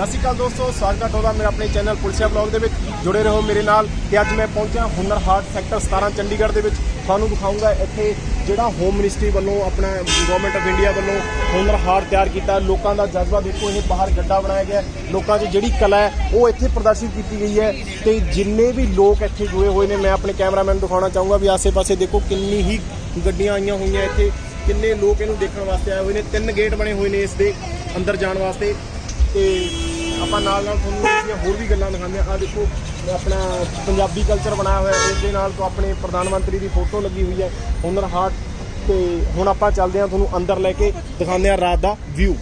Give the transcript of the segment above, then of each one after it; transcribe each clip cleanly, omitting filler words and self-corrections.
सत श्री अकाल दोस्तों, स्वागत है ਤੁਹਾਡਾ मेरे अपने चैनल पुलिसिया ब्लॉग ਦੇ ਵਿੱਚ जुड़े रहो मेरे नाल। ਤੇ ਅੱਜ मैं पहुंचा हुनर हाट सैक्टर 17 चंडीगढ़ ਦੇ ਵਿੱਚ। ਤੁਹਾਨੂੰ ਦਿਖਾਉਂਗਾ ਇੱਥੇ ਜਿਹੜਾ ਹੋਮ ਮਿਨਿਸਟਰੀ ਵੱਲੋਂ ਆਪਣਾ ਗਵਰਨਮੈਂਟ ਆਫ ਇੰਡੀਆ ਵੱਲੋਂ ਹੁਨਰ ਹਾਟ ਤਿਆਰ ਕੀਤਾ। ਲੋਕਾਂ ਦਾ ਜਜ਼ਬਾ ਦੇਖੋ, ਇਹ ਬਾਹਰ ਗੱਡਾ ਬਣਾਇਆ ਗਿਆ। ਲੋਕਾਂ 'ਚ ਜਿਹੜੀ ਕਲਾ ਹੈ ਉਹ ਇੱਥੇ ਪ੍ਰਦਰਸ਼ਿਤ ਕੀਤੀ ਗਈ ਹੈ। ਤੇ ਜਿੰਨੇ ਵੀ ਲੋਕ ਇੱਥੇ ਜੁੜੇ ਹੋਏ ਨੇ, ਮੈਂ ਆਪਣੇ ਕੈਮਰਾਮੈਨ ਨੂੰ ਦਿਖਾਉਣਾ ਚਾਹੂੰਗਾ ਵੀ ਆਸੇ-ਪਾਸੇ ਦੇਖੋ ਕਿੰਨੀ ਹੀ ਗੱਡੀਆਂ ਆਈਆਂ ਹੋਈਆਂ ਇੱਥੇ, ਕਿੰਨੇ ਲੋਕ ਇਹਨੂੰ ਦੇਖਣ ਵਾਸਤੇ ਆਏ ਹੋਏ ਨੇ। 3 ਗੇਟ ਬਣੇ ਹੋਏ ਨੇ ਇਸ ਦੇ ਅੰਦਰ ਜਾਣ ਵਾਸਤੇ। ਤੇ ਆਪਾਂ ਨਾਲ ਤੁਹਾਨੂੰ ਇਹਦੀਆਂ ਹੋਰ ਵੀ ਗੱਲਾਂ ਦਿਖਾਉਂਦੇ ਹਾਂ। ਆਹ ਦੇਖੋ ਆਪਣਾ ਪੰਜਾਬੀ ਕਲਚਰ ਬਣਾਇਆ ਹੋਇਆ, ਇਸ ਦੇ ਨਾਲ ਤੋਂ ਆਪਣੇ ਪ੍ਰਧਾਨ ਮੰਤਰੀ ਦੀ ਫੋਟੋ ਲੱਗੀ ਹੋਈ ਹੈ ਹੁਨਰ ਹਾਟ। ਤੇ ਹੁਣ ਆਪਾਂ ਚੱਲਦੇ ਹਾਂ, ਤੁਹਾਨੂੰ ਅੰਦਰ ਲੈ ਕੇ ਦਿਖਾਉਂਦੇ ਹਾਂ ਰਾਤ ਦਾ ਵਿਊ।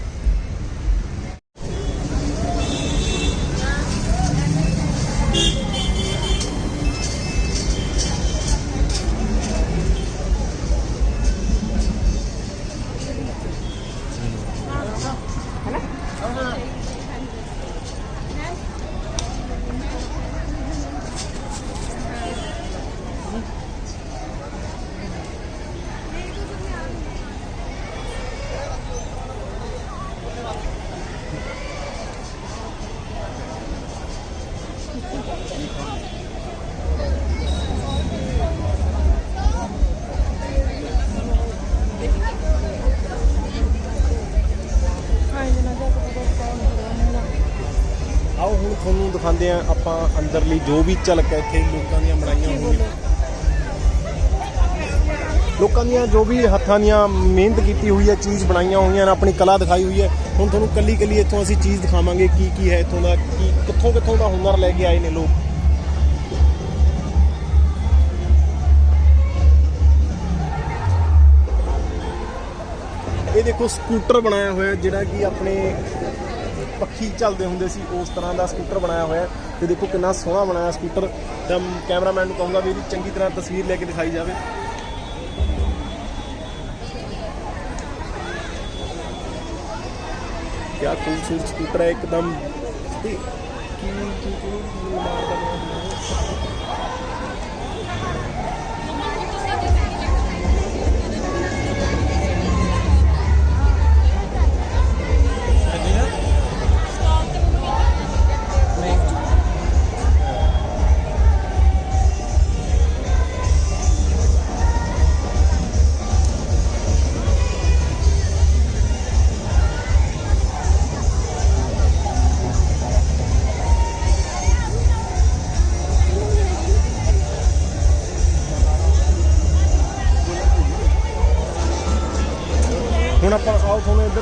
आओ ਹੁਣ ਤੁਹਾਨੂੰ ਦਿਖਾਉਂਦੇ ਹਾਂ ਆਪਾਂ ਅੰਦਰਲੀ ਜੋ ਵੀ ਝਲਕ ਹੈ ਇੱਥੇ ਲੋਕਾਂ ਦੀਆਂ ਬਣਾਈਆਂ ਹੋਈਆਂ, ਲੋਕਾਂ ਦੀਆਂ ਜੋ ਵੀ ਹੱਥਾਂ ਦੀਆਂ ਮਿਹਨਤ ਕੀਤੀ ਹੋਈ ਹੈ, ਚੀਜ਼ ਬਣਾਈਆਂ ਹੋਈਆਂ ਨੇ, ਆਪਣੀ ਕਲਾ ਦਿਖਾਈ ਹੋਈ ਹੈ। ਹੁਣ ਤੁਹਾਨੂੰ ਕੱਲੀ ਕੱਲੀ ਇੱਥੋਂ ਅਸੀਂ ਚੀਜ਼ ਦਿਖਾਵਾਂਗੇ ਕੀ ਕੀ ਹੈ ਇੱਥੋਂ ਦਾ, ਕੀ ਕਿੱਥੋਂ ਕਿੱਥੋਂ ਦਾ ਹੁਨਰ ਲੈ ਕੇ ਆਏ ਨੇ ਲੋਕ। ਇਹ ਦੇਖੋ ਸਕੂਟਰ ਬਣਾਇਆ ਹੋਇਆ ਜਿਹੜਾ ਕਿ ਆਪਣੇ ਪੱਖੀ ਚੱਲਦੇ ਹੁੰਦੇ ਸੀ, ਉਸ ਤਰ੍ਹਾਂ ਦਾ ਸਕੂਟਰ ਬਣਾਇਆ ਹੋਇਆ। ਤੇ ਦੇਖੋ ਕਿੰਨਾ ਸੋਹਣਾ ਬਣਾਇਆ ਸਕੂਟਰ। ਤਾਂ ਕੈਮਰਾਮੈਨ ਨੂੰ ਕਹੂੰਗਾ ਵੀ ਇਹਦੀ ਚੰਗੀ ਤਰ੍ਹਾਂ ਤਸਵੀਰ ਲੈ ਕੇ ਦਿਖਾਈ ਜਾਵੇ। ਕਿਆ ਖੂਬਸੂਰਤ ਸਕੂਟਰ ਹੈ ਇੱਕਦਮ। ਤੇ ਹੁਣ ਆਪਾਂ ਆਓ ਤੁਹਾਨੂੰ ਇੱਧਰ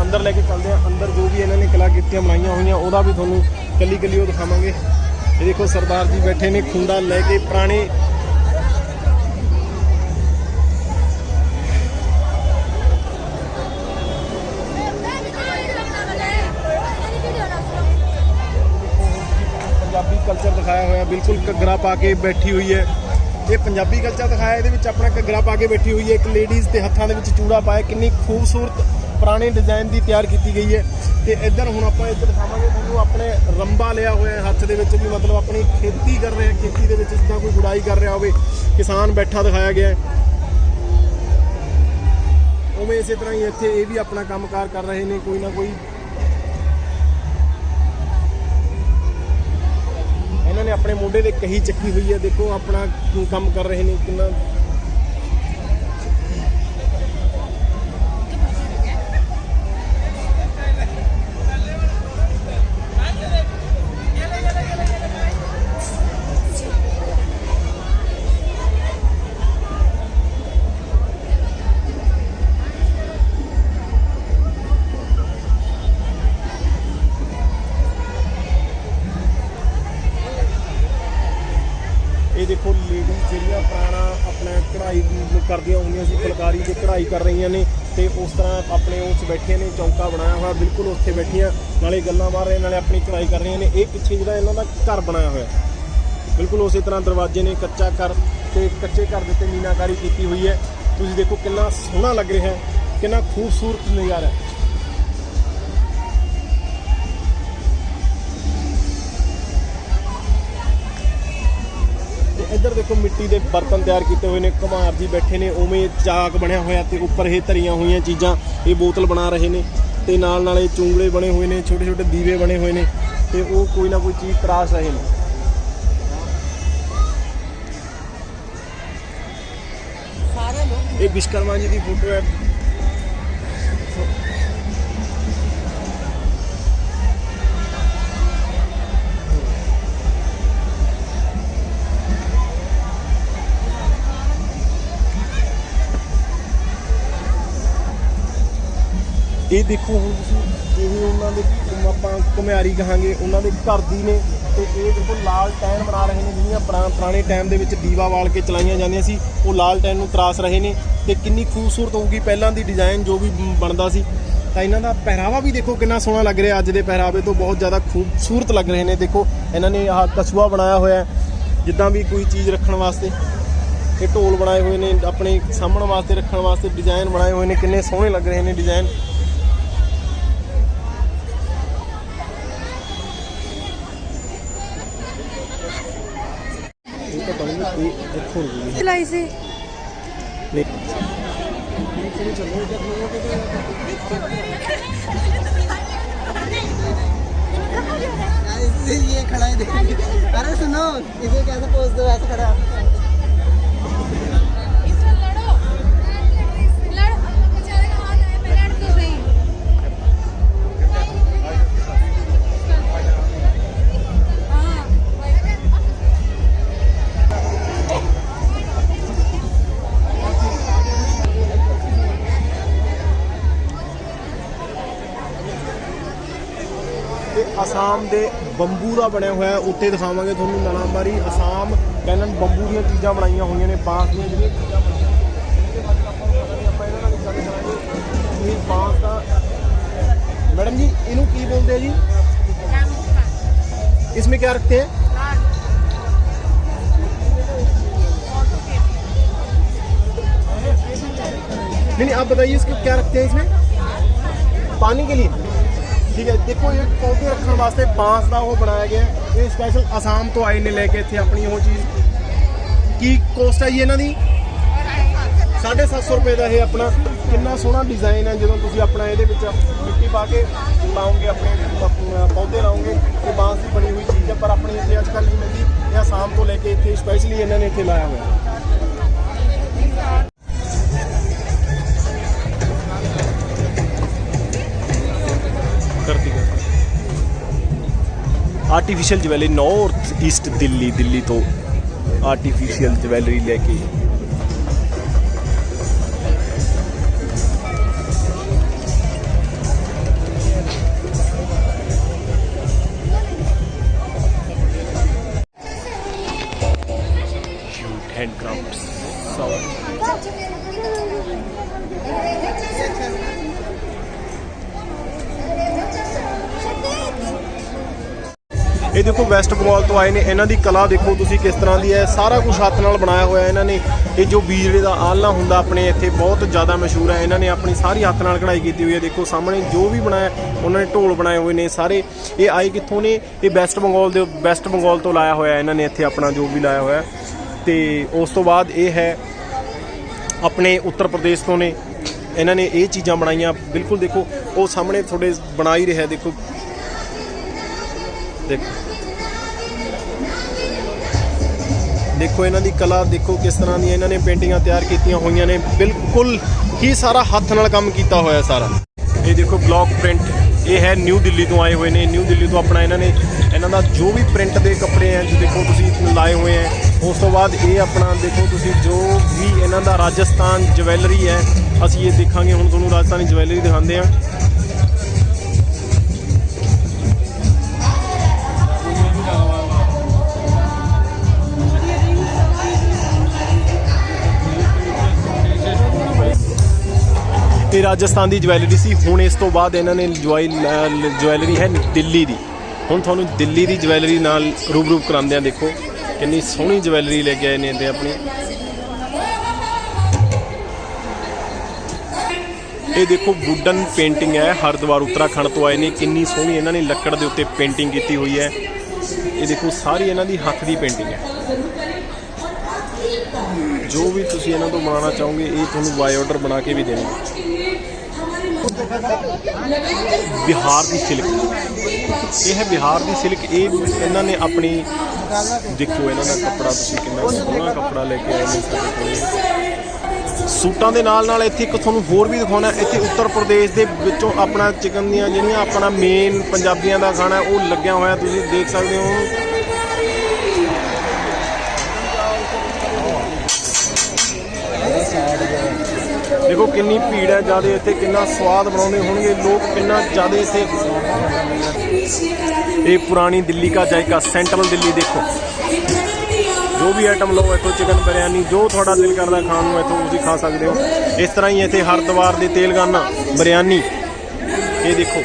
ਅੰਦਰ ਲੈ ਕੇ ਚੱਲਦੇ ਹਾਂ। ਅੰਦਰ ਜੋ ਵੀ ਇਹਨਾਂ ਨੇ ਕਲਾਕ੍ਰਿਤੀਆਂ ਬਣਾਈਆਂ ਹੋਈਆਂ ਉਹਦਾ ਵੀ ਤੁਹਾਨੂੰ ਕੱਲੀ ਕੱਲੀ ਉਹ ਦਿਖਾਵਾਂਗੇ। ਇਹ ਦੇਖੋ ਸਰਦਾਰ ਜੀ ਬੈਠੇ ਨੇ ਖੁੰਡਾ ਲੈ ਕੇ, ਪੁਰਾਣੇ ਪੰਜਾਬੀ ਕਲਚਰ ਦਿਖਾਇਆ ਹੋਇਆ। ਬਿਲਕੁਲ ਘੱਗਰਾ ਪਾ ਕੇ ਬੈਠੀ ਹੋਈ ਹੈ। ਇਹ ਪੰਜਾਬੀ ਕਲਚਰ ਦਿਖਾਇਆ, ਇਹਦੇ ਵਿੱਚ ਆਪਣਾ ਘੱਗਰਾ ਪਾ ਕੇ ਬੈਠੀ ਹੋਈ ਹੈ ਇੱਕ ਲੇਡੀਜ਼, ਤੇ ਹੱਥਾਂ ਦੇ ਵਿੱਚ ਚੂੜਾ ਪਾਇਆ। ਕਿੰਨੀ ਖੂਬਸੂਰਤ ਪੁਰਾਣੇ ਡਿਜ਼ਾਈਨ ਦੀ ਤਿਆਰ ਕੀਤੀ ਗਈ ਹੈ। ਤੇ ਇੱਧਰ ਹੁਣ ਆਪਾਂ ਇੱਧਰ ਦਿਖਾਵਾਂਗੇ ਤੁਹਾਨੂੰ ਆਪਣੇ ਰੰਬਾ ਲਿਆ ਹੋਇਆ ਹੱਥ ਦੇ ਵਿੱਚ, ਵੀ ਮਤਲਬ ਆਪਣੀ ਖੇਤੀ ਕਰ ਰਹੇ, ਖੇਤੀ ਦੇ ਵਿੱਚ ਜਿੱਦਾਂ ਕੋਈ ਗੁਡਾਈ ਕਰ ਰਿਹਾ ਹੋਵੇ, ਕਿਸਾਨ ਬੈਠਾ ਦਿਖਾਇਆ ਗਿਆ ਹੈ। ਉਵੇਂ ਇਸੇ ਤਰ੍ਹਾਂ ਹੀ ਇੱਥੇ ਇਹ ਵੀ ਆਪਣਾ ਕੰਮਕਾਰ ਕਰ ਰਹੇ ਨੇ ਕੋਈ ਨਾ ਕੋਈ। ਇਹਨਾਂ ਨੇ ਆਪਣੇ ਮੋਢੇ ਤੇ ਕਹੀ ਚੱਕੀ ਹੋਈ ਹੈ, ਦੇਖੋ ਆਪਣਾ ਕੰਮ ਕਰ ਰਹੇ ਨੇ ਕਿੰਨਾ। ਇਹ ਦੇਖੋ ਲੇਡੀਜ਼ ਜਿਹੜੀਆਂ ਪੁਰਾਣਾ ਆਪਣਾ ਕਢਾਈ ਕਰਦੀਆਂ ਹੁੰਦੀਆਂ ਸੀ, ਫੁਲਕਾਰੀ ਦੀ ਕਢਾਈ ਕਰ ਰਹੀਆਂ ਨੇ। ਤੇ ਉਸ ਤਰ੍ਹਾਂ ਆਪਣੇ ਉਸ ਬੈਠੇ ਨੇ, ਚੌਂਕਾ ਬਣਾਇਆ ਹੋਇਆ ਬਿਲਕੁਲ ਉੱਥੇ ਬੈਠੀਆਂ, ਨਾਲੇ ਗੱਲਾਂ ਮਾਰ ਰਹੇ, ਨਾਲੇ ਆਪਣੀ ਕਢਾਈ ਕਰ ਰਹੀਆਂ ਨੇ। ਇਹ ਪਿੱਛੇ ਜਿਹੜਾ ਇਹਨਾਂ ਦਾ ਘਰ ਬਣਾਇਆ ਹੋਇਆ ਬਿਲਕੁਲ ਉਸੇ ਤਰ੍ਹਾਂ ਦਰਵਾਜ਼ੇ ਨੇ, ਕੱਚਾ ਘਰ, ਤੇ ਕੱਚੇ ਘਰ ਦੇ ਉੱਤੇ ਮੀਨਾਕਾਰੀ ਕੀਤੀ ਹੋਈ ਹੈ। ਤੁਸੀਂ ਦੇਖੋ ਕਿੰਨਾ ਸੋਹਣਾ ਲੱਗ ਰਿਹਾ ਹੈ, ਕਿੰਨਾ ਖੂਬਸੂਰਤ ਨਜ਼ਾਰਾ ਹੈ। इधर देखो मिट्टी के बर्तन तैयार किए हुए हैं, कुम्हार जी बैठे ने, उवें चाक बनया होया ते उपर ये धरिया हुई चीज़ां ये बोतल बना रहे हैं। ਤੇ ਨਾਲ ਨਾਲੇ ਚੁੰਗੜੇ ਬਣੇ ਹੋਏ ਨੇ, ਛੋਟੇ ਛੋਟੇ ਦੀਵੇ ਬਣੇ ਹੋਏ ਨੇ ਤੇ ਉਹ ਕੋਈ ਨਾ ਕੋਈ ਚੀਜ਼ ਤਰਾਸ਼ ਰਹੇ ਨੇ। ਇਹ ਵਿਸ਼ਕਰਮਾ ਜੀ ਦੀ ਫੋਟੋ ਹੈ। ਇਹ ਦੇਖੋ ਹੁਣ ਤੁਸੀਂ, ਇਹ ਉਹਨਾਂ ਦੇ ਆਪਾਂ ਘੁਮਿਆਰੀ ਕਹਾਂਗੇ, ਉਹਨਾਂ ਦੇ ਘਰ ਦੀ ਨੇ ਤੇ ਇਹ ਦੇਖੋ ਲਾਲਟੈਨ ਬਣਾ ਰਹੇ ਨੇ, ਜਿਹੜੀਆਂ ਪੁਰਾਣੇ ਟਾਈਮ ਦੇ ਵਿੱਚ ਦੀਵਾ ਵਾਲ ਕੇ ਚਲਾਈਆਂ ਜਾਂਦੀਆਂ ਸੀ, ਉਹ ਲਾਲਟੈਨ ਨੂੰ ਤਰਾਸ ਰਹੇ ਨੇ। ਤੇ ਕਿੰਨੀ ਖੂਬਸੂਰਤ ਹੋਊਗੀ ਪਹਿਲਾਂ ਦੀ ਡਿਜ਼ਾਈਨ ਜੋ ਵੀ ਬਣਦਾ ਸੀ। ਤਾਂ ਇਹਨਾਂ ਦਾ ਪਹਿਰਾਵਾ ਵੀ ਦੇਖੋ ਕਿੰਨਾ ਸੋਹਣਾ ਲੱਗ ਰਿਹਾ, ਅੱਜ ਦੇ ਪਹਿਰਾਵੇ ਤੋਂ ਬਹੁਤ ਜ਼ਿਆਦਾ ਖੂਬਸੂਰਤ ਲੱਗ ਰਹੇ ਨੇ। ਦੇਖੋ ਇਹਨਾਂ ਨੇ ਆਹ ਕਛੂਆ ਬਣਾਇਆ ਹੋਇਆ ਜਿੱਦਾਂ ਵੀ ਕੋਈ ਚੀਜ਼ ਰੱਖਣ ਵਾਸਤੇ, ਇਹ ਢੋਲ ਬਣਾਏ ਹੋਏ ਨੇ ਆਪਣੇ ਸਾਹਮਣ ਵਾਸਤੇ ਰੱਖਣ ਵਾਸਤੇ, ਡਿਜ਼ਾਈਨ ਬਣਾਏ ਹੋਏ ਨੇ, ਕਿੰਨੇ ਸੋਹਣੇ ਲੱਗ ਰਹੇ ਨੇ ਡਿਜ਼ਾਈਨ। सिलाई से ये खड़ा है देखो। अरे सुनो, इसे कैसे पोज दो, ऐसे खड़ा ਅਸਾਮ ਦੇ ਬੰਬੂ ਦਾ ਬਣਿਆ ਹੋਇਆ, ਉੱਤੇ ਦਿਖਾਵਾਂਗੇ ਤੁਹਾਨੂੰ ਨਾਲਾਂਬਾਰੀ। ਅਸਾਮ ਕਹਿੰਦੇ ਬੰਬੂ ਦੀਆਂ ਚੀਜ਼ਾਂ ਬਣਾਈਆਂ ਹੋਈਆਂ ਨੇ, ਬਾਂਸ ਦੀਆਂ ਜਿਹੜੀਆਂ ਚੀਜ਼ਾਂ ਬਣਾਈਆਂ ਆਪਾਂ ਇਹਨਾਂ ਨਾਲ ਗੱਲ ਕਰਾਂਗੇ। ਇਹ ਬਾਂਸ ਦਾ मैडम जी इन्हों की बोलते हैं जी? इसमें क्या रखते हैं? नहीं आप बताइए इसको क्या रखते हैं इसमें? पानी के लिए। ठीक है, देखो ये पौधे रखने वास्ते बांस का वो बनाया गया है। ये स्पैशल आसाम तो आए ने लेके इतने अपनी वो चीज़ की कॉस्ट है ये इन्हों की 750 रुपये का। ये अपना कितना सोहना डिजाइन है, जो तुम अपना ये मिट्टी पा के लाओगे, अपने पौधे लाओगे, तो बांस की बनी हुई चीज़ है, पर अपने इतने अजकल नहीं मिलती। ये आसाम तो लेके इतने स्पैशली इन्होंने इतने लाया हुआ है। Artificial jewellery north east Delhi तो आर्टिफिशियल ज्वैलरी लेके हैंडक्राफ्ट्स ये देखो वैस्ट बंगाल तो आए ने, इन्हों की कला देखो तुसी किस तरह की है। सारा कुछ हाथ नाल बनाया हुआ है इन्होंने। ये जो बीजड़े का आलना हुंदा अपने इत्थे बहुत ज़्यादा मशहूर है। इन्होंने अपनी सारी हाथ नाल कढ़ाई की हुई है। देखो सामने जो भी बनाया उन्होंने ढोल बनाए हुए ने सारे। ये आए कित्थों ने? ये वैस्ट बंगाल तो लाया हुआ है इन्होंने इत्थे अपना जो भी लाया हुआ है। तो उस तो बाद ये है अपने उत्तर प्रदेश तो ने, इन्होंने ये चीज़ां बनाईयां बिल्कुल। देखो वो सामने थोड़े बना ही रहा, देखो देखो इन्हों की कला देखो किस तरह दी इन्होंने पेंटिंग तैयार की हुई ने। बिल्कुल ही सारा हाथ नाल काम किया होया सारा। ये देखो ब्लॉक प्रिंट, ये है न्यू दिल्ली तो आए हुए ने। न्यू दिल्ली तो अपना इन्होंने इन्हों का जो भी प्रिंट के कपड़े हैं जो देखो तुसी लाए हुए हैं। उस तो बाद ये अपना देखो तुसी जो भी इन्हों का राजस्थान ज्वैलरी है, असी ये देखांगे हुण तुहानूं राजस्थानी ज्वैलरी दिखाते हैं। ये राजस्थान की ज्वैलरी सी। हुण इस तो बाद इन्होंने ज्वैलरी है दिल्ली की। हुण तुहानूं दिल्ली की ज्वैलरी नाल रूबरू करांदे हैं। देखो कितनी सोहनी ज्वैलरी लेके आए ने अपनी। ये देखो वुडन पेंटिंग है, हरिद्वार उत्तराखंड तो आए ने। कितनी सोहनी इन्होंने लकड़ के उत्ते पेंटिंग की हुई है। ये देखो सारी इन्हों की हथ की पेंटिंग है। जो भी तुसी इन्हों तो बनाना चाहोगे ये तुहानूं बाय ऑर्डर बना के भी देंगे। बिहार की सिल्क, ये है बिहार की सिल्क। ये इन्होंने अपनी देखो इन्हों का कपड़ा, तुसीं कितना सोहना कपड़ा लेके आए ने साडे कोले। सूटां दे नाल नाल इत्थे एक तुहानूं होर भी दिखाउणा, इत्थे उत्तर प्रदेश दे विचों अपना चिकन दीयां जिहड़ियां अपना मेन पंजाबियां दा खाना है वो लग्गिया होया, तुसीं देख सकदे हो। देखो कितनी भीड़ है ज़्यादा इत्थे, कितना स्वाद बनाते होंगे लोग, कितना ज़्यादा इत्थे। ये पुरानी दिल्ली का जायका, सेंट्रल दिल्ली। देखो जो भी आइटम लो इतों चिकन बिरयानी जो थोड़ा दिल करता खाने में इतों तुसीं खा सकते हो। इस तरह ही इत्थे हरिद्वार दी तेलंगाना बिरयानी, ये देखो।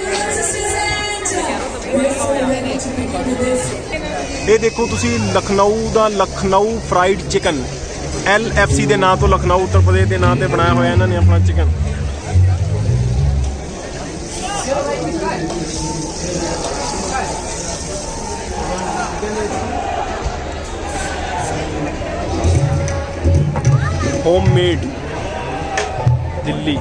ये देखो तुसीं लखनऊ दा लखनऊ फ्राइड चिकन, LFC के नाम तो लखनऊ उत्तर प्रदेश के नाम से बनाया हुआ इन्होंने अपना चिकन। होममेड दिल्ली।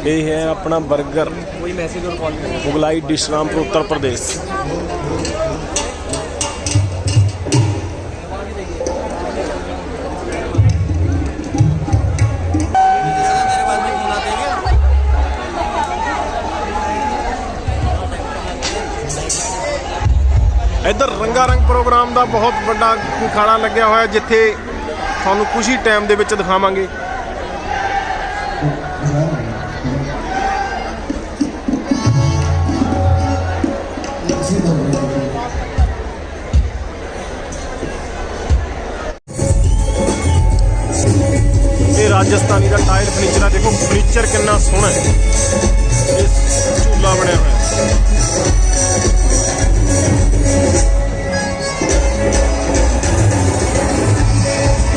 ये है अपना बर्गर, कोई मैसेज और कॉल मुगलाई डिश रामपुर उत्तर प्रदेश। इधर रंगारंग प्रोग्राम का बहुत बड़ा खाना लग्या हुआ, जिथे थानू कुछ ही टाइम दे विच दिखावांगे। राजस्थानी का टायर फर्नीचर है, देखो फर्नीचर कितना सोहना है, झूला बनया हुआ है।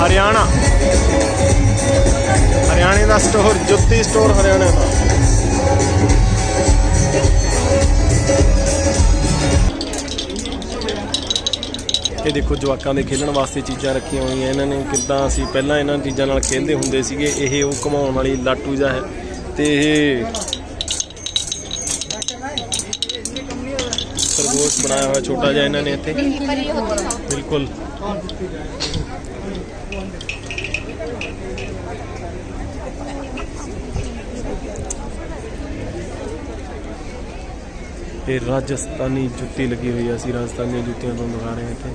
हरियाणा, हरियाणे का स्टोर, जुत्ती स्टोर हरियाणा का। ये देखो जवाकां दे खेलण वास्ते चीज़ां रखियां हुई हैं इन्होंने, किद्दां असीं पहलां इन्हां चीज़ां नाल खेलदे हुंदे सीगे। ये वो घुमाउण वाली लाटू जा है, ते खरगोश बनाया हुआ छोटा जिहा इन्होंने इत्थे, बिल्कुल। ये राजस्थानी जुत्ती लगी हुई है, असीं राजस्थानी जुत्तियां तुहानूं दिखा रहे हैं इत्थे।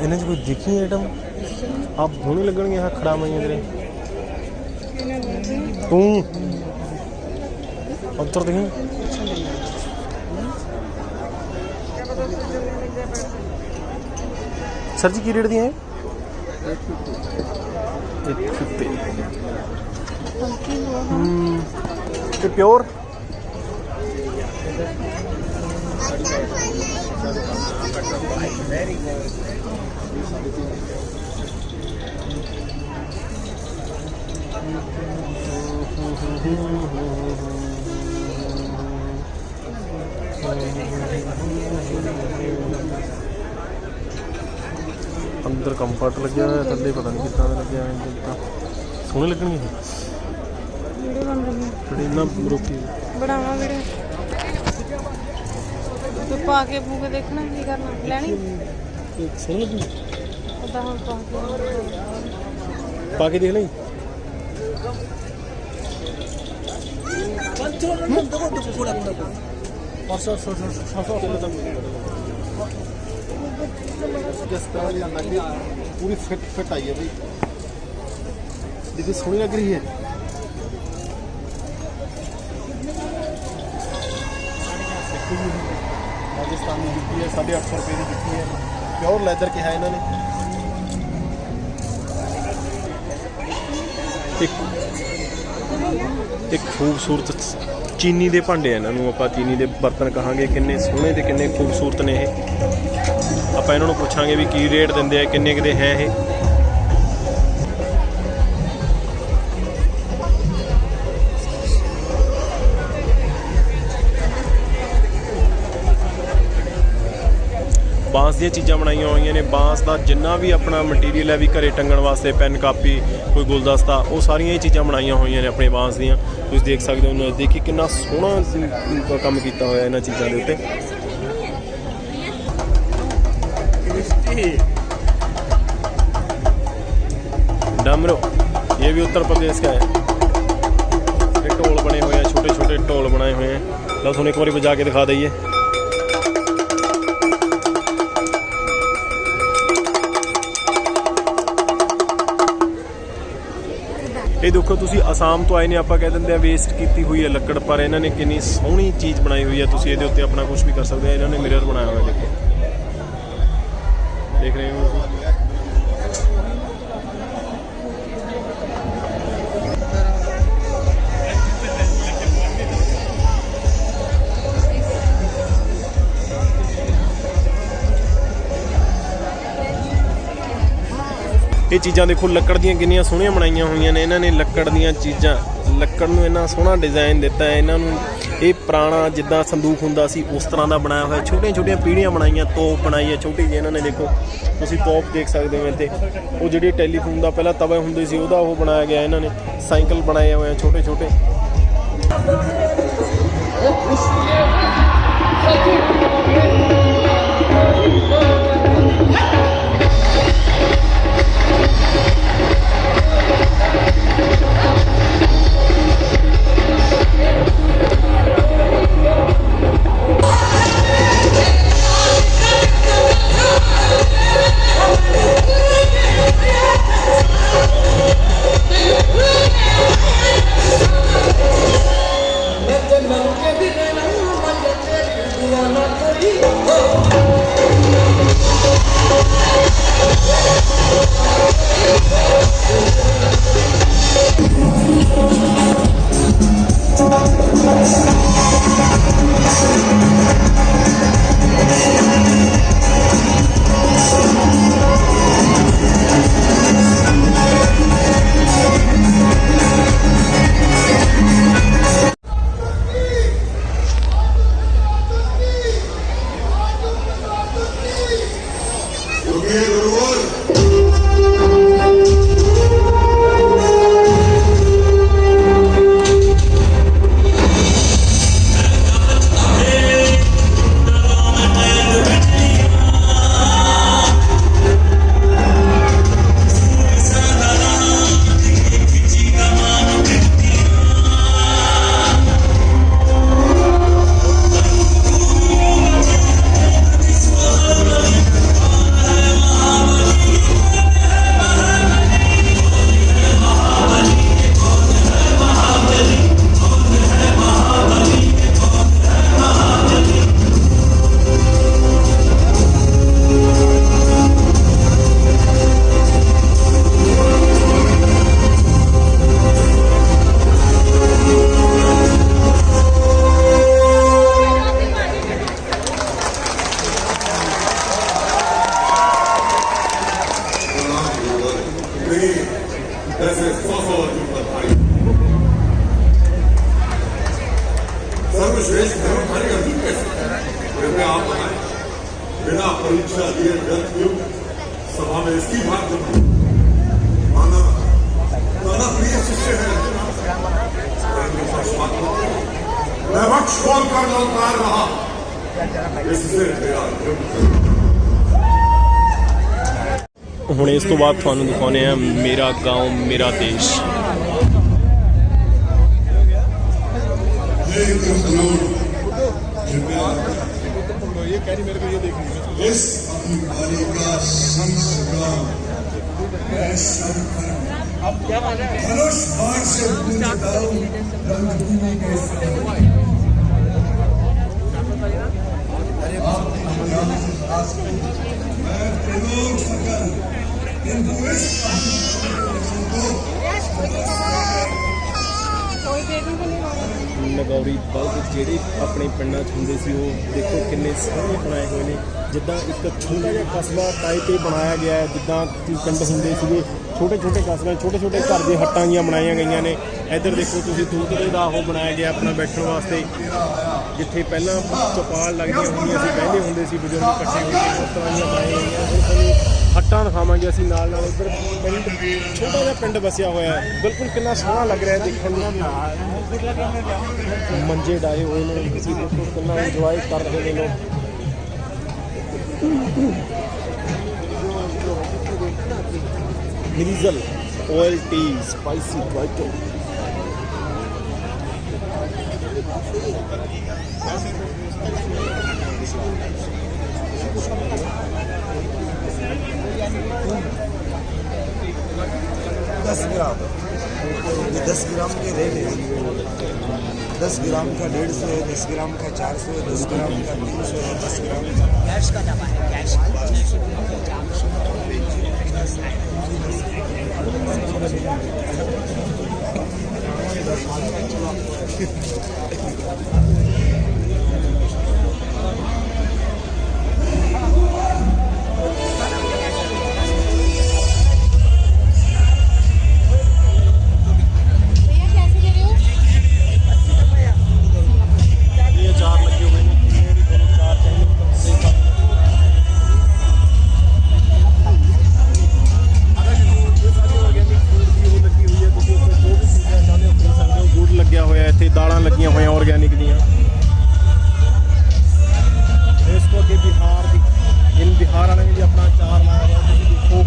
इन्हां च कोई दिखी आइटम आप होने लगणगे, हाँ खड़ा माइया तेरे तू उत्तर देखी। सर जी की रेट दी है? 850। प्योर अंदर कंफर्ट लगे हुआ है, थले पता नहीं कितना लगे हुआ। सोहने लगने तो पाके पूके देखना की करना लेनी सोहने लगनी पता हम पाके देख ली। पूरी फिट आई है भाई, देखिए सोहनी लग रही है। राजस्थानी जुत्ती है, 850 रुपये की जुत्ती है, प्योर लैदर की है। इन्होंने एक खूबसूरत चीनी के भांडे इन्होंने आप चीनी के बर्तन कहांगे, किन्ने सोहने ते किन्ने खूबसूरत ने। आप इन्होंने पूछांगे भी की रेट देंदे आ, किन्ने किते हैं ये। ਬਾਂਸ ਦੀਆਂ ਚੀਜ਼ਾਂ ਬਣਾਈਆਂ ਹੋਈਆਂ ਨੇ। ਬਾਂਸ ਦਾ ਜਿੰਨਾ ਵੀ ਆਪਣਾ ਮਟੀਰੀਅਲ ਹੈ ਵੀ ਘਰੇ ਟੰਗਣ ਵਾਸਤੇ, ਪੈਨ ਕਾਪੀ, ਕੋਈ ਗੁਲਦਸਤਾ, ਉਹ ਸਾਰੀਆਂ ਇਹ ਚੀਜ਼ਾਂ ਬਣਾਈਆਂ ਹੋਈਆਂ ਨੇ ਆਪਣੇ ਬਾਂਸ ਦੀਆਂ। ਤੁਸੀਂ ਦੇਖ ਸਕਦੇ ਹੋ ਨਜ਼ਦੀਕੀ ਕਿੰਨਾ ਸੋਹਣਾ ਕੰਮ ਕੀਤਾ ਹੋਇਆ ਇਹਨਾਂ ਚੀਜ਼ਾਂ ਦੇ ਉੱਤੇ। डमरू ये भी उत्तर प्रदेश का है। ये ढोल बने हुए हैं, छोटे छोटे ढोल बनाए हुए हैं। बस उन्हें एक बार बजा के दिखा दईए। ये देखो तुसी आसाम तो आए ने, आप कह देंगे वेस्ट की हुई है लकड़, पर इन्होंने कितनी सोहनी चीज़ बनाई हुई है। तुसी ये अपना कुछ भी कर सकते हैं। इन्होंने मिरर बनाया हुआ है, देखो देख रहे हो। ये चीज़ां देखो लकड़ ਦੀਆਂ ਕਿੰਨੀਆਂ ਸੋਹਣੀਆਂ ਬਣਾਈਆਂ ਹੋਈਆਂ ਨੇ। ਇਹਨਾਂ ਨੇ ਲੱਕੜ ਦੀਆਂ ਚੀਜ਼ਾਂ, ਲੱਕੜ ਨੂੰ ਇੰਨਾ ਸੋਹਣਾ ਡਿਜ਼ਾਈਨ ਦਿੱਤਾ ਹੈ ਇਹਨਾਂ ਨੂੰ। ਇਹ ਪੁਰਾਣਾ ਜਿੱਦਾਂ ਸੰਦੂਕ ਹੁੰਦਾ ਸੀ ਉਸ ਤਰ੍ਹਾਂ ਦਾ ਬਣਾਇਆ ਹੋਇਆ। ਛੋਟੀਆਂ ਛੋਟੀਆਂ ਪੀੜੀਆਂ ਬਣਾਈਆਂ, ਤੋਪ ਬਣਾਈ ਹੈ ਛੋਟੀ ਜਿਹੀ ਇਹਨਾਂ ਨੇ। ਦੇਖੋ ਤੁਸੀਂ ਤੋਪ ਦੇਖ ਸਕਦੇ ਹੋ ਇੱਥੇ। ਉਹ ਜਿਹੜੀ ਟੈਲੀਫੋਨ ਦਾ ਪਹਿਲਾਂ ਤਵੇ ਹੁੰਦੇ ਸੀ ਉਹਦਾ ਉਹ ਬਣਾਇਆ ਗਿਆ ਇਹਨਾਂ ਨੇ। ਸਾਈਕਲ ਬਣਾਏ ਹੋਏ ਆ ਛੋਟੇ ਛੋਟੇ। सर्वश्रेष्ठ धर्मधारी अर्जुन कैसे कृपया आप बताएं। बिना परीक्षा दिए व्यक्ति सभा में इसकी बात जब माना प्रिय शिष्य है मैं वक्ष खोलकर ललकार रहा, इससे मेरा ਹੁਣ ਇਸ ਤੋਂ ਬਾਅਦ ਤੁਹਾਨੂੰ ਦਿਖਾਉਂਦੇ ਆ ਮੇਰਾ गांव मेरा देश। इस अभिमानी का संग्राम धनुष बाण से पूछता हूं रंगभूमि के मैं त्रिलोक सकल किंतु इस ਨਗੌਰੀ ਬਲਦ ਜਿਹੜੇ ਆਪਣੇ ਪਿੰਡਾਂ 'ਚ ਹੁੰਦੇ ਸੀ ਉਹ ਦੇਖੋ ਕਿੰਨੇ ਸੋਹਣੇ ਬਣਾਏ ਹੋਏ ਨੇ। ਜਿੱਦਾਂ ਇੱਕ ਛੋਟਾ ਜਿਹਾ ਕਸਬਾ ਟਾਈਪ ਹੀ ਬਣਾਇਆ ਗਿਆ ਹੈ, ਜਿੱਦਾਂ ਪਿੰਡ ਹੁੰਦੇ ਸੀਗੇ ਛੋਟੇ ਛੋਟੇ ਕਸਬੇ, ਛੋਟੇ ਛੋਟੇ ਘਰ ਦੀਆਂ ਹੱਟਾਂ ਜੀਆਂ ਬਣਾਈਆਂ ਗਈਆਂ ਨੇ। ਇੱਧਰ ਦੇਖੋ ਤੁਸੀਂ ਦੂਤਰੇ ਦਾ ਉਹ ਬਣਾਇਆ ਗਿਆ ਆਪਣਾ ਬੈਠਣ ਵਾਸਤੇ, ਜਿੱਥੇ ਪਹਿਲਾਂ ਚੌਪਾਲ ਲੱਗਦੀਆਂ ਹੁੰਦੀਆਂ ਸੀ, ਬਹਿੰਦੇ ਹੁੰਦੇ ਸੀ ਬਜ਼ੁਰਗ ਇਕੱਠੇ ਹੋ ਕੇ, ਉਸ ਤਰ੍ਹਾਂ ਦੀਆਂ ਬਣਾਈਆਂ ਗਈਆਂ। ਹੁਣ ਤੁਹਾਨੂੰ ਹੱਟਾਂ ਦਿਖਾਵਾਂਗੇ ਅਸੀਂ ਨਾਲ ਨਾਲ। ਇੱਧਰ ਪਿੰਡ ਛੋਟਾ ਜਿਹਾ ਪਿੰਡ ਵਸਿਆ ਹੋਇਆ ਹੈ, ਬਿਲਕੁਲ ਕਿੰਨਾ ਸੋਹਣਾ ਲੱਗ ਰਿਹਾ ਦੇਖਣ ਨੂੰ। ਮੰਜੇ ਡਾਏ ਹੋਏ ਨੇ, ਤੁਸੀਂ ਦੇਖੋ ਕਿੰਨਾ ਇੰਜੋਏ ਕਰ ਰਹੇ ਨੇ ਲੋਕ। मिरिजल ऑयल टी स्पाइसी वाइटो। दस ग्राम ये 10 ग्राम के रेट है। 10 ग्राम का 150 है, 10 ग्राम का 400 है, 10 ग्राम का 300 है, 10 ग्राम का कैश का डब्बा है, कैश ਲੱਗਿਆ ਹੋਇਆ ਇੱਥੇ, ਦਾਲਾਂ ਲੱਗੀਆਂ ਹੋਈਆਂ ਆਰਗੈਨਿਕ ਦੀਆਂ। ਇਸ ਤੋਂ ਅੱਗੇ ਬਿਹਾਰ ਦੀ, ਇਨ ਬਿਹਾਰ ਵਾਲਿਆਂ ਨੇ ਵੀ ਆਪਣਾ ਅਚਾਰ ਲਾਇਆ ਹੋਇਆ, ਤੁਸੀਂ ਦੇਖੋ।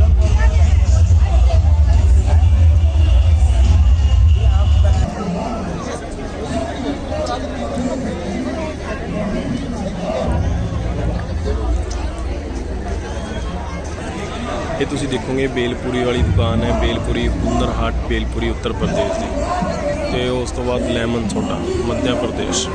ਇਹ ਤੁਸੀਂ ਦੇਖੋਗੇ ਬੇਲਪੂਰੀ ਵਾਲੀ ਦੁਕਾਨ ਹੈ, ਬੇਲਪੂਰੀ ਹੁਨਰ ਹਾਟ, ਬੇਲਪੂਰੀ उत्तर प्रदेश ਦੀ। ਤੇ ਉਸ ਤੋਂ ਬਾਅਦ ਲੈਮਨ ਸੋਡਾ ਮੱਧ ਪ੍ਰਦੇਸ਼।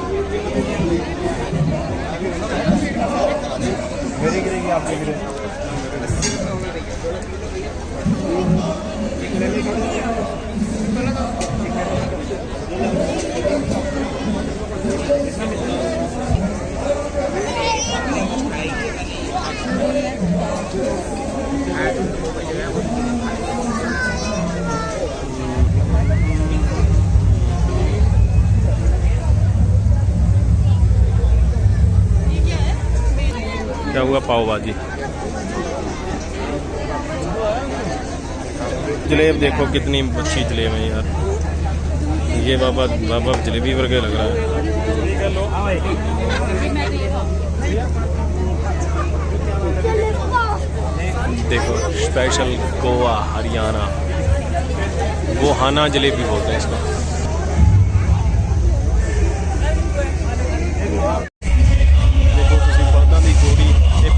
क्या हुआ? पाव भाजी। जलेब देखो कितनी अच्छी जलेब है यार, ये बाबा जलेबी वर्गे लग रहा है। देखो स्पेशल गोवा हरियाणा गोहाना जलेबी बोलते हैं इसको।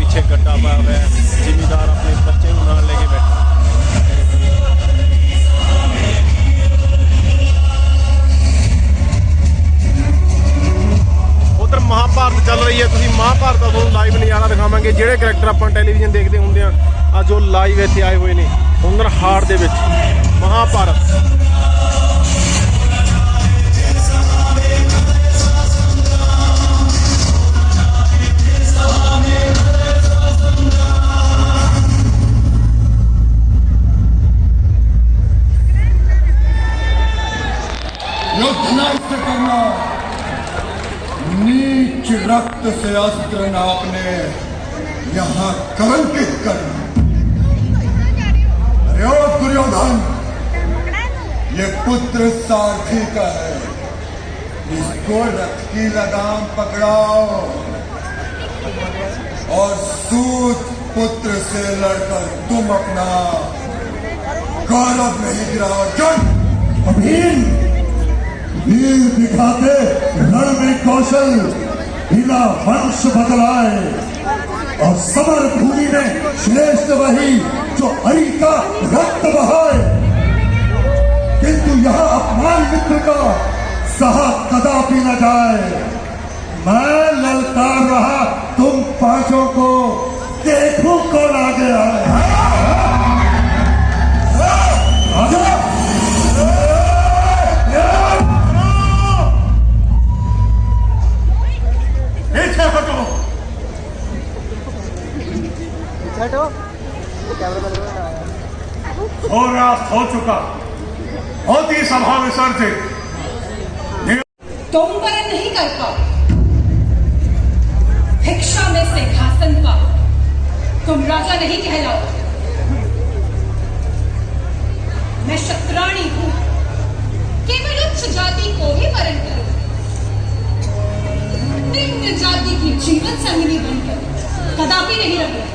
पीछे गड्ढा पाया हुआ है, जिम्मेदार अपने बच्चे को नाल लेके बैठा। उधर महाभारत चल रही है, तुम महाभारत का थोड़ा लाइव नज़ारा दिखावांगे। ਜਿਹੜੇ ਕਰੈਕਟਰ ਆਪਾਂ ਟੈਲੀਵਿਜ਼ਨ ਦੇਖਦੇ ਹੁੰਦੇ ਆ, ਅੱਜ ਜੋ ਲਾਈਵ ਇੱਥੇ ਆਏ ਹੋਏ ਨੇ ਹੁਨਰ ਹਾਟ ਦੇ ਵਿੱਚ ਮਹਾਭਾਰਤ। नीच रक्त से अस्त्र नापने यहाँ कलंकित कर। अरे ओ दुर्योधन, ये पुत्र सारथी का है, इसको रथ की लगाम पकड़ाओ और सूत पुत्र से लड़कर तुम अपना गौरव नहीं गिराओ। चल अभीन, वीर दिखाते रण में कौशल, हिला वंश बदलाए और समर भूमि में श्रेष्ठ वही जो हरि का रक्त बहाए। किंतु यहाँ अपमान मित्र का सहा कदापि न जाए। मैं ललकार रहा तुम पांचों को, देखो कौन आगे आए। सूर्यास्त हो चुका। होती सभा विसर्जित। तुम वरण नहीं कर पाओ, भिक्षा में सिंहासन पाओ, तुम राजा नहीं कहलाओ। मैं शतराणी हूं, केवल उच्च जाति को ही वरण करूं, निम्न जाति की जीवन संगिनी बनकर कदापि नहीं रहूं।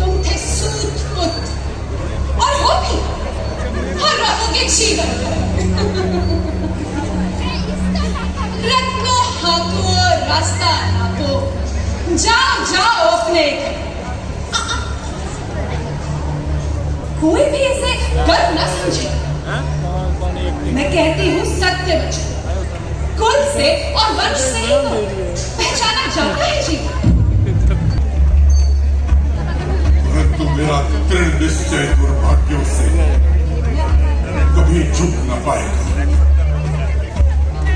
तुम थे सूत पुत्र और हो भी और रहोगे जीवन। रत्नो हाथों रास्ता नापो, जाओ जाओ अपने कोई भी इसे गर्व न समझे। मैं कहती हूँ सत्य वचन, कुल से और वंश से ही तो पहचाना जाता है जी। परंतु मेरा दृढ़ निश्चय दुर्भाग्यों से कभी झुक न पाएगा।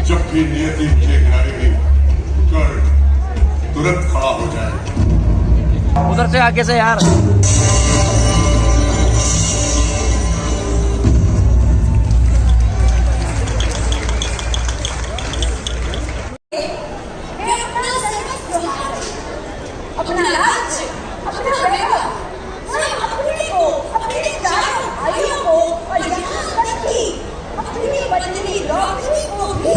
जब भी नियति मुझे गिराएगी, कर्ण तुरंत खड़ा हो जाएगा। उधर से आगे से यार। अपना राज्य, अपना वैभव, अपने को, अपने चारों भाइयों को और यहाँ तक कि अपनी पत्नी द्रौपदी को भी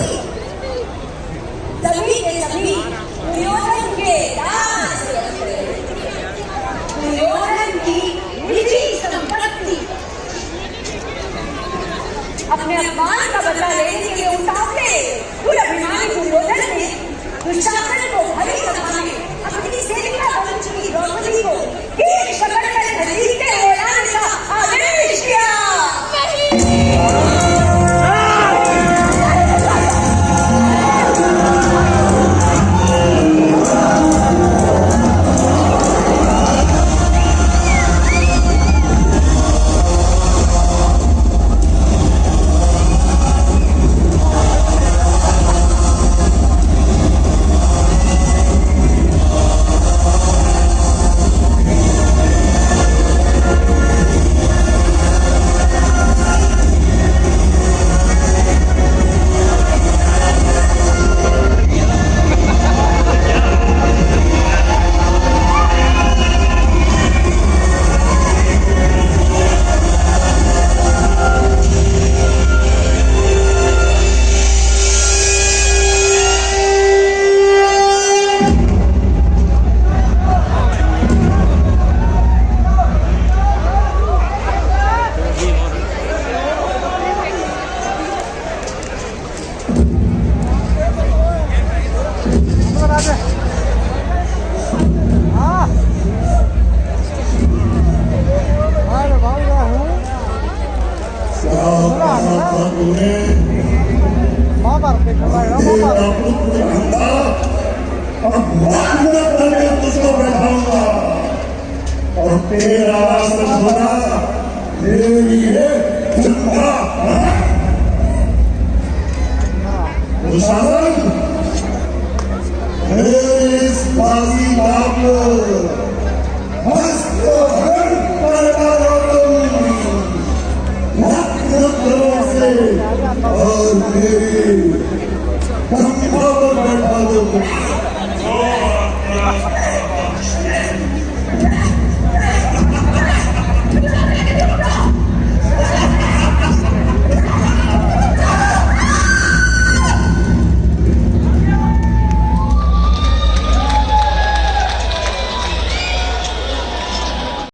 सभी के सभी दुर्योधन के दास, दुर्योधन की निजी संपत्ति, अपने अपमान का बदला लेने के लिए उठाते कुल अभिमानी दुर्योधन ने दुशासन को भरी सभा में अपनी सेविका बन चुकी द्रौपदी को एक पकड़कर घसीटते हुए लाने का आदेश दिया। तुझको बैठाऊंगा और तेरा आसन होना मेरे लिए चंगा। दुशासन, इस बाजी बाप मस्त हर पर से और मेरे कंधा पर बैठा दो।